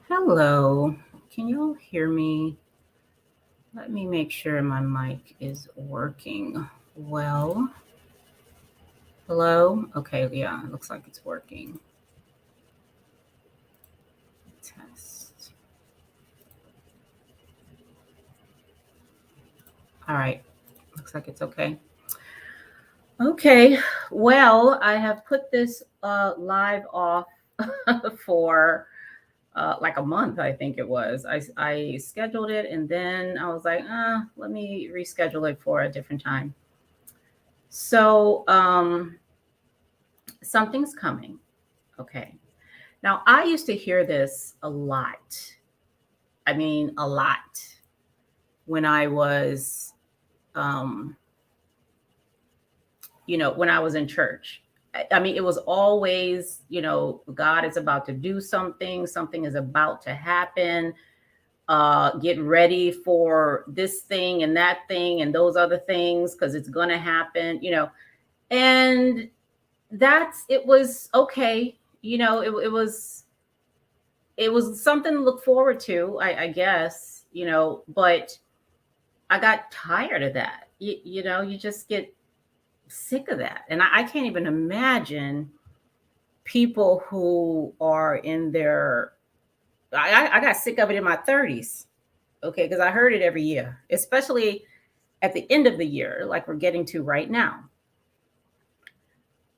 Hello, can you all hear me? Let me make sure my mic is working well. Hello? Okay, yeah, it looks like it's working. Test. All right, looks like it's okay. Okay, well, I have put this live off for like a month, I think it was. I scheduled it and then I was like, let me reschedule it for a different time. So, something's coming. Okay. Now, I used to hear this a lot. I mean, a lot when I was, um, when I was in church. I mean, it was always, God is about to do something, something is about to happen. Get ready for this thing and that thing and those other things because it's going to happen. And it was okay. It was something to look forward to, I guess, but I got tired of that. You just get sick of that. And I can't even imagine people who are in their, I got sick of it in my 30s. Okay. Because I heard it every year, especially at the end of the year, like we're getting to right now.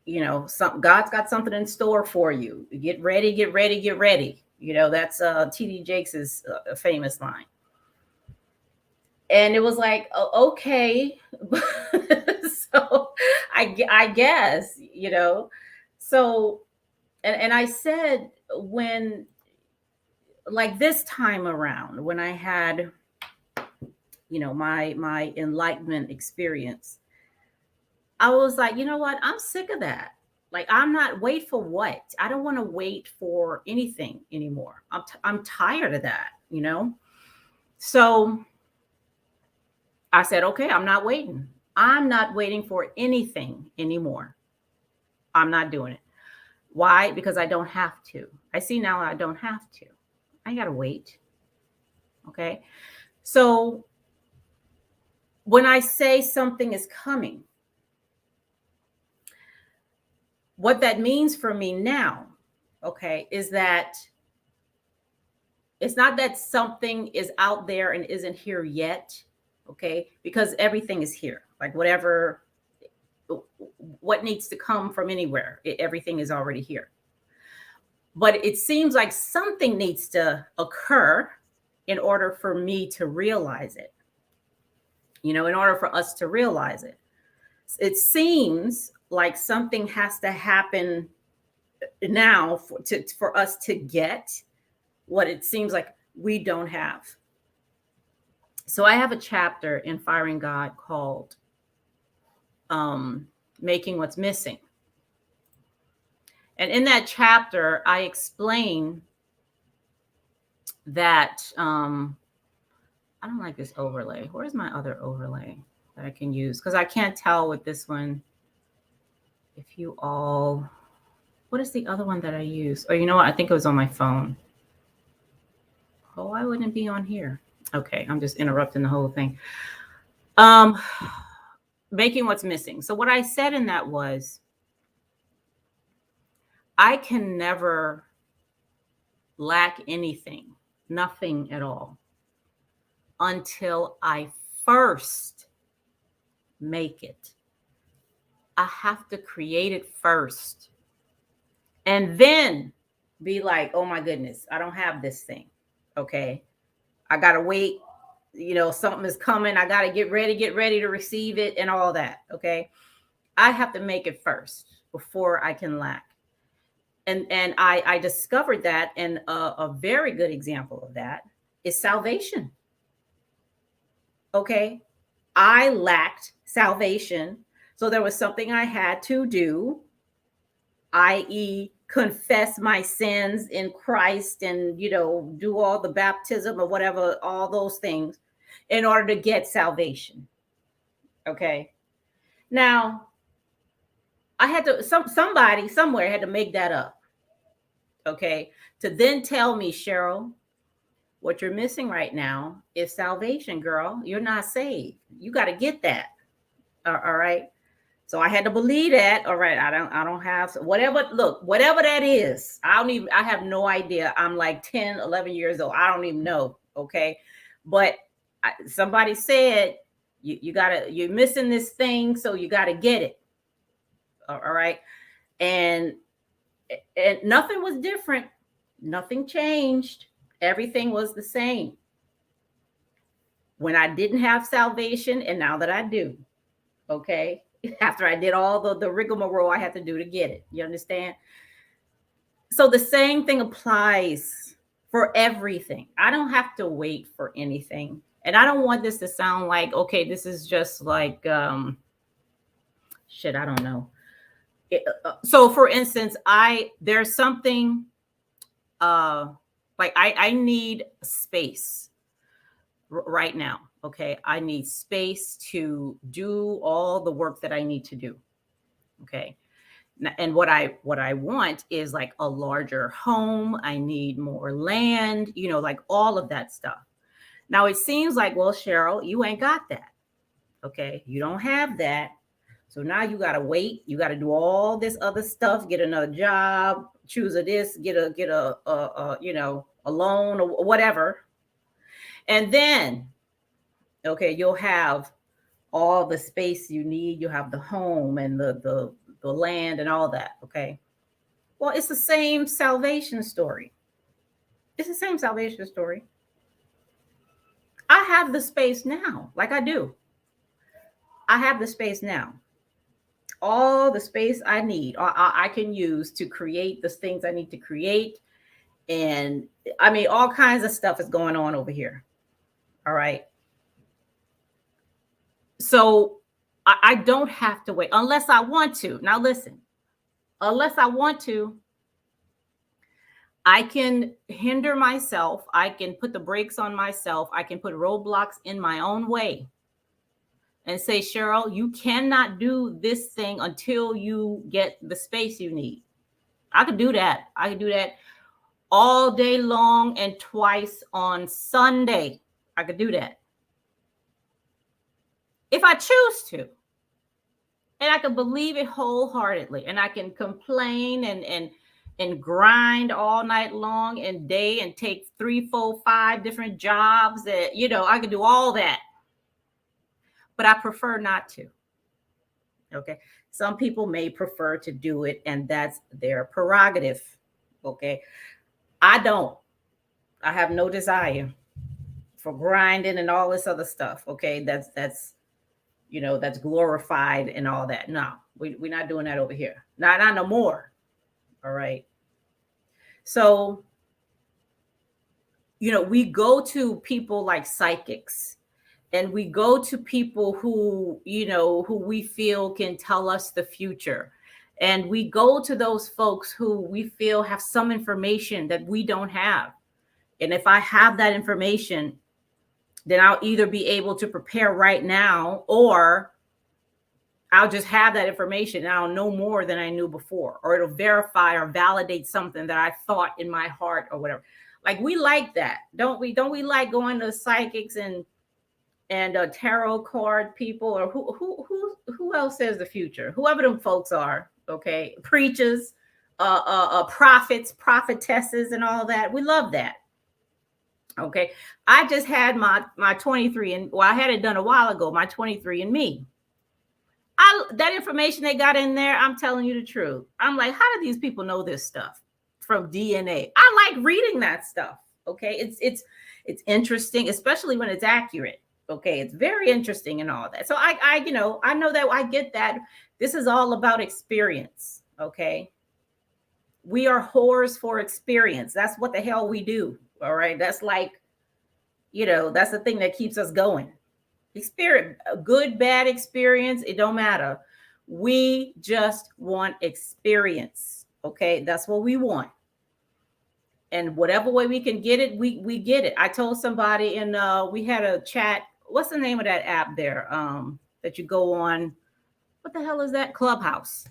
God's got something in store for you. Get ready, get ready, get ready. That's TD Jakes' famous line. And it was like, okay. So I guess, so, and I said, when, like this time around, when I had, my enlightenment experience, I was like, you know what? I'm sick of that. Like, I'm not, wait for what? I don't want to wait for anything anymore. I'm tired of that. So I said, okay, I'm not waiting. I'm not waiting for anything anymore. I'm not doing it. Why? Because I don't have to. I see now I don't have to. I got to wait. Okay. So when I say something is coming, what that means for me now, okay, is that it's not that something is out there and isn't here yet, okay, because everything is here. Like whatever, what needs to come from anywhere, everything is already here. But it seems like something needs to occur in order for me to realize it, in order for us to realize it. It seems like something has to happen now for us to get what it seems like we don't have. So I have a chapter in Firing God called Making What's Missing. And in that chapter, I explain that I don't like this overlay. Where's my other overlay that I can use? Because I can't tell with this one if you all, what is the other one that I use? Oh, you know what? I think it was on my phone. Oh, why wouldn't it be on here? Okay, I'm just interrupting the whole thing. Making what's missing. So what I said in that was, I can never lack anything, nothing at all, until I first make it. I have to create it first. And then be like, oh my goodness, I don't have this thing. Okay. I got to wait. Something is coming. I got to get ready to receive it and all that. Okay. I have to make it first before I can lack. And I discovered that, and a very good example of that is salvation. Okay. I lacked salvation. So there was something I had to do, i.e., confess my sins in Christ and, do all the baptism or whatever, all those things in order to get salvation. Okay. Now, I had to, somebody somewhere had to make that up. Okay. To then tell me, Cheryl, What you're missing right now is salvation, girl. You're not saved. You got to get that. All right. So I had to believe that. All right. I don't have whatever. Look, whatever that is, I have no idea. I'm like 10, 11 years old. I don't even know. Okay. But somebody said, you're missing this thing. So you got to get it. All right. And, and nothing was different. Nothing changed. Everything was the same when I didn't have salvation, and now that I do. Okay. After I did all the rigmarole I had to do to get it. You understand? So the same thing applies for everything. I don't have to wait for anything. And I don't want this to sound like, okay, this is just like, shit, I don't know. So for instance, there's something, like I need space right now. Okay. I need space to do all the work that I need to do. Okay. And what I want is like a larger home. I need more land, like all of that stuff. Now it seems like, well, Cheryl, you ain't got that. Okay. You don't have that. So now you got to wait. You got to do all this other stuff, get another job, choose a this, get a loan or whatever. And then, okay, you'll have all the space you need. You have the home and the land and all that. Okay. Well, it's the same salvation story. It's the same salvation story. I have the space now, like I do. I have the space now. All the space I need, I can use to create the things I need to create. And I mean, all kinds of stuff is going on over here. All right. So I don't have to wait unless I want to. Now, listen, unless I want to, I can hinder myself. I can put the brakes on myself. I can put roadblocks in my own way and say, Cheryl, you cannot do this thing until you get the space you need. I could do that. I could do that all day long and twice on Sunday. I could do that if I choose to. And I can believe it wholeheartedly. And I can complain and grind all night long and day and take 3, 4, 5 different jobs that, I could do all that. But I prefer not to. Okay. Some people may prefer to do it, and that's their prerogative. Okay. I don't. I have no desire for grinding and all this other stuff. Okay. That's glorified and all that. No, we're not doing that over here. Not no more. All right. So, we go to people like psychics. And we go to people who we feel can tell us the future. And we go to those folks who we feel have some information that we don't have. And if I have that information, then I'll either be able to prepare right now, or I'll just have that information and I'll know more than I knew before, or it'll verify or validate something that I thought in my heart or whatever. Like, we like that, don't we? Don't we like going to psychics and tarot card people, or who else says the future? Whoever them folks are, okay, preachers, prophets, prophetesses, and all that. We love that. Okay, I just had my 23, and I had it done a while ago. My 23andMe. That information they got in there, I'm telling you the truth. I'm like, how do these people know this stuff from DNA? I like reading that stuff. Okay, it's interesting, especially when it's accurate. Okay, it's very interesting and all that. So I know that I get that. This is all about experience. Okay, we are whores for experience. That's what the hell we do. All right, that's like, that's the thing that keeps us going. Experience, good, bad experience, it don't matter. We just want experience. Okay, that's what we want. And whatever way we can get it, we get it. I told somebody, and we had a chat. What's the name of that app there that you go on? What the hell is that? Clubhouse.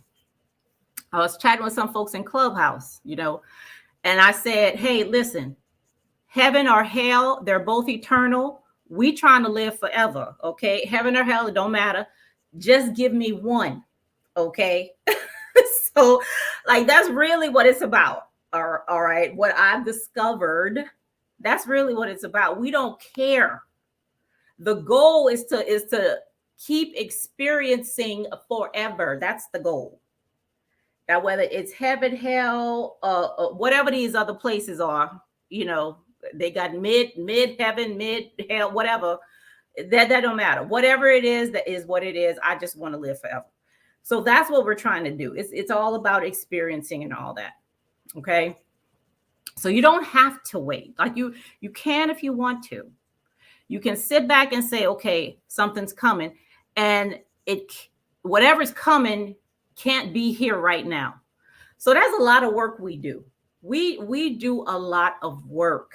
I was chatting with some folks in Clubhouse, and I said, hey, listen, Heaven or hell, they're both eternal. We trying to live forever, okay? Heaven or hell, it don't matter. Just give me one, okay? So, like, that's really what it's about. All right. What I've discovered, that's really what it's about. We don't care. The goal is to keep experiencing forever. That's the goal. Now, whether it's heaven, hell, whatever these other places are, you know, they got mid heaven, mid hell, whatever. That don't matter. Whatever it is, that is what it is. I just want to live forever. So that's what we're trying to do. It's all about experiencing and all that. Okay. So you don't have to wait. Like you can if you want to. You can sit back and say, okay, something's coming, and it whatever's coming can't be here right now. So that's a lot of work we do. We do a lot of work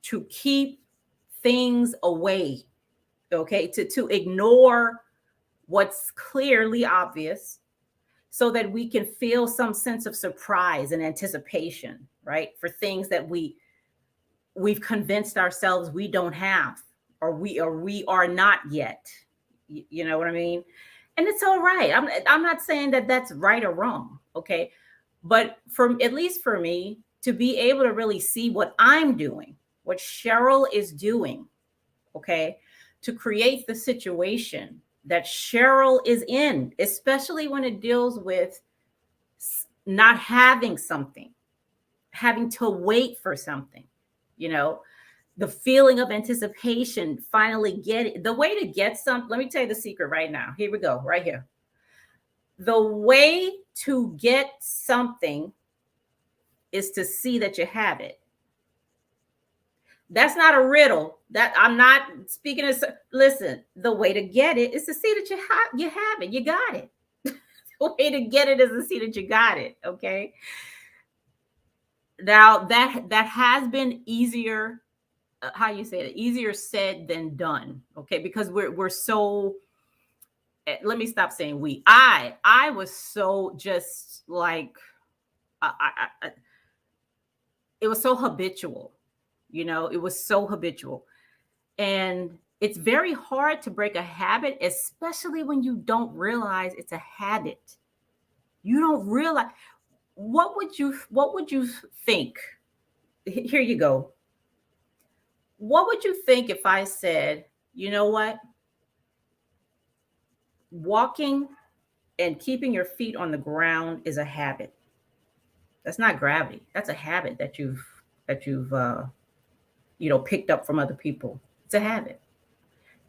to keep things away, okay, to ignore what's clearly obvious so that we can feel some sense of surprise and anticipation, right? For things that we've convinced ourselves we don't have, or we are not yet. You know what I mean? And it's all right. I'm not saying that that's right or wrong, okay? But for at least for me to be able to really see what I'm doing, what Cheryl is doing, okay, to create the situation that Cheryl is in, especially when it deals with not having something, having to wait for something, you know, the feeling of anticipation, finally get it. The way to get something, let me tell you the secret right now. Here we go, right here. The way to get something is to see that you have it. That's not a riddle. That I'm not speaking as listen, the way to get it is to see that you have it. You got it. The way to get it is to see that you got it. Okay. Now that has been easier, how you say it, easier said than done. Okay, because we're so let me stop saying we. I was so just like it was so habitual. You know, it was so habitual. And it's very hard to break a habit, especially when you don't realize it's a habit. You don't realize what would you think? Here you go. What would you think if I said, you know what? Walking and keeping your feet on the ground is a habit. That's not gravity. That's a habit that you've picked up from other people. It's a habit.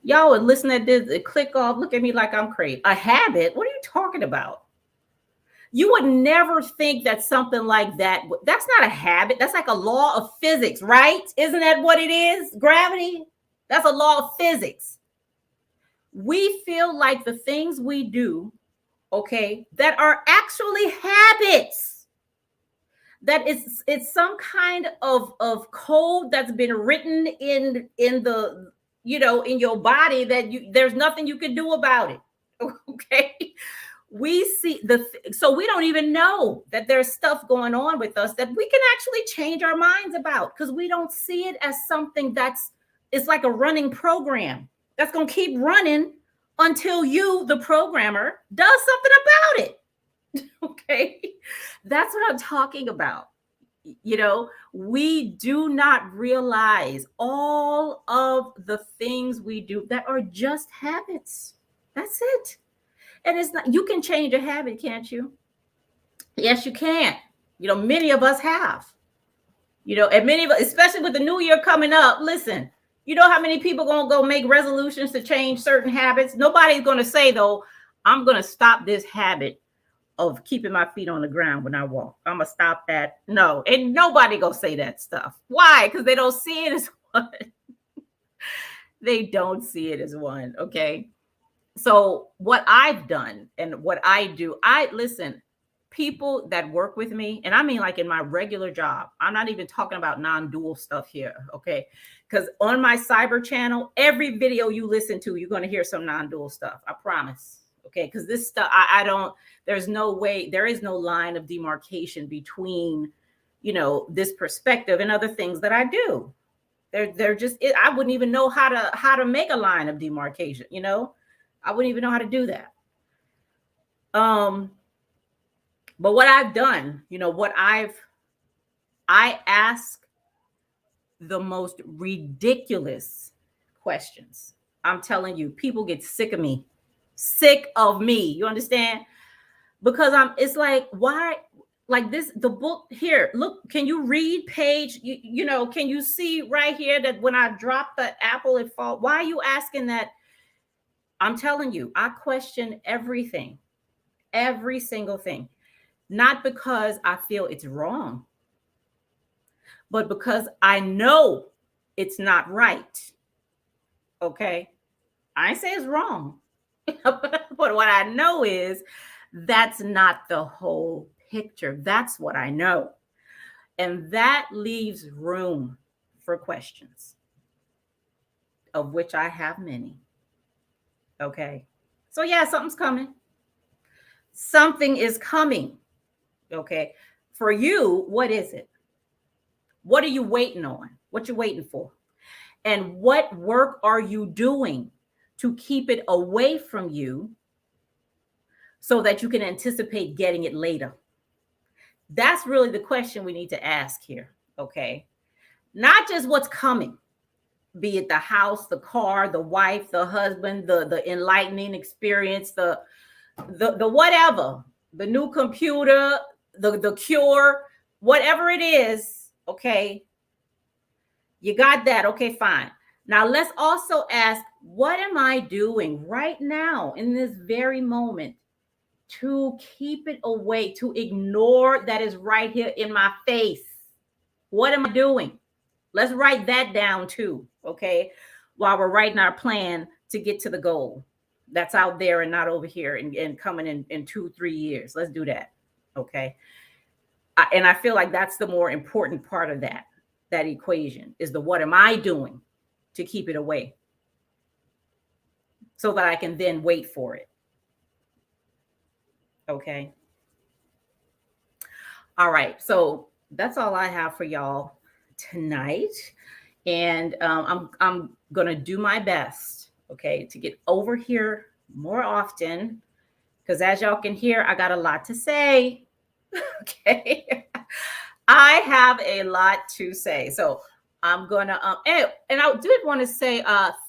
Y'all would listen to this, click off, look at me like I'm crazy. A habit? What are you talking about? You would never think that something like that's not a habit. That's like a law of physics, right? Isn't that what it is? Gravity? That's a law of physics. We feel like the things we do, okay, that are actually habits, that it's some kind of code that's been written in the in your body that there's nothing you can do about it. Okay. We see so we don't even know that there's stuff going on with us that we can actually change our minds about, because we don't see it as something it's like a running program that's going to keep running until the programmer, does something about it. Okay. That's what I'm talking about. We do not realize all of the things we do that are just habits. That's it. And it's not, you can change a habit, can't you? Yes, you can. Many of us have, and many of us, especially with the new year coming up, listen, you know how many people going to go make resolutions to change certain habits? Nobody's going to say, though, I'm going to stop this habit of keeping my feet on the ground when I walk. I'm going to stop that. No, ain't nobody going to say that stuff. Why? Because they don't see it as one. They don't see it as one. Okay. So what I've done and what I do, listen, people that work with me, and I mean like in my regular job, I'm not even talking about non-dual stuff here, okay? Because on my cyber channel, every video you listen to, you're going to hear some non-dual stuff. I promise, okay? Because this stuff, there's no way, there is no line of demarcation between, this perspective and other things that I do. They're just, I wouldn't even know how to make a line of demarcation. I wouldn't even know how to do that. But what I've done, I ask the most ridiculous questions. I'm telling you, people get sick of me. You understand? Because it's like, why? Like this, the book here, look, can you read page, can you see right here that when I drop the apple, it falls? Why are you asking that? I'm telling you, I question everything, every single thing, not because I feel it's wrong, but because I know it's not right. Okay. I ain't say it's wrong, but what I know is that's not the whole picture. That's what I know. And that leaves room for questions, of which I have many. Okay. So, yeah, something's coming. Something is coming. Okay. For you, what is it? What are you waiting on? What you waiting for? And what work are you doing to keep it away from you so that you can anticipate getting it later? That's really the question we need to ask here. Okay. Not just what's coming, be it the house, the car, the wife, the husband, the enlightening experience, the whatever, the new computer, the cure, whatever it is. Okay. You got that. Okay, fine. Now let's also ask, what am I doing right now in this very moment to keep it away, to ignore that is right here in my face? What am I doing? Let's write that down too, okay? While we're writing our plan to get to the goal that's out there and not over here and coming in 2-3 years. Let's do that, okay? And I feel like that's the more important part of that equation is the what am I doing to keep it away so that I can then wait for it. Okay. All right. So that's all I have for y'all tonight. And I'm going to do my best, okay, to get over here more often because as y'all can hear, I got a lot to say. Okay. I have a lot to say. So I'm going to, and I did want to say,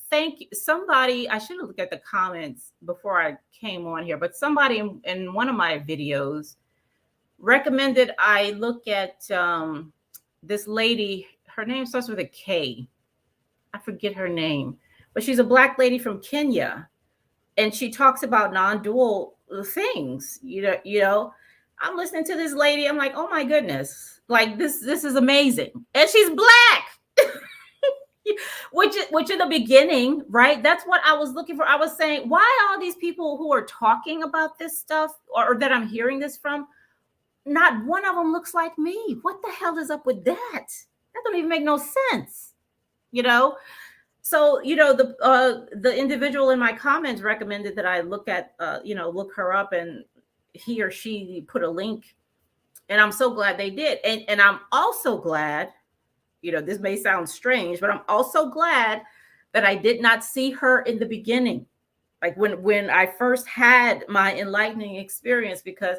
thank you. Somebody, I should have looked at the comments before I came on here, but somebody in one of my videos recommended I look at this lady. Her name starts with a K. I forget her name, but she's a Black lady from Kenya. And she talks about non-dual things, I'm listening to this lady. I'm like, oh my goodness, like this is amazing. And she's Black, which in the beginning, right? That's what I was looking for. I was saying, why all these people who are talking about this stuff or that I'm hearing this from, not one of them looks like me. What the hell is up with that? That don't even make no sense, So, the individual in my comments recommended that I look at, look her up, and he or she put a link, and I'm so glad they did. And I'm also glad, this may sound strange, but I'm also glad that I did not see her in the beginning, like when I first had my enlightening experience, because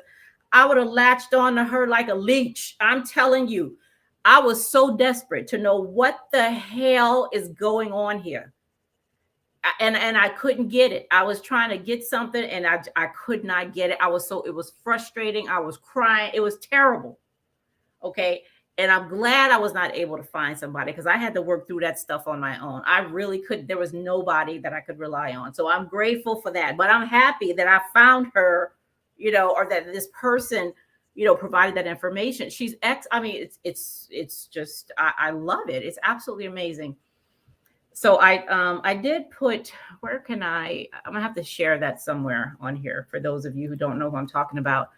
I would have latched on to her like a leech. I'm telling you, I was so desperate to know what the hell is going on here. And I couldn't get it. I was trying to get something and I could not get it. It was frustrating. I was crying. It was terrible. Okay. And I'm glad I was not able to find somebody because I had to work through that stuff on my own. I really couldn't. There was nobody that I could rely on. So I'm grateful for that. But I'm happy that I found her, or that this person, provided that information. She's it's just, I love it. It's absolutely amazing. So I did put, I'm gonna have to share that somewhere on here for those of you who don't know who I'm talking about,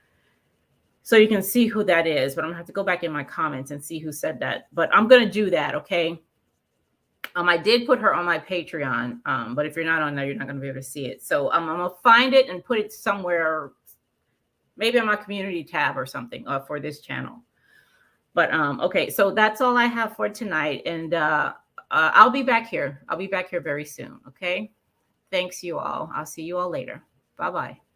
so you can see who that is. But I'm gonna have to go back in my comments and see who said that. But I'm gonna do that, okay? I did put her on my Patreon, but if you're not on there, you're not gonna be able to see it. So I'm gonna find it and put it somewhere, maybe on my community tab or something for this channel. But okay, so that's all I have for tonight, and I'll be back here. I'll be back here very soon. Okay. Thanks, you all. I'll see you all later. Bye bye.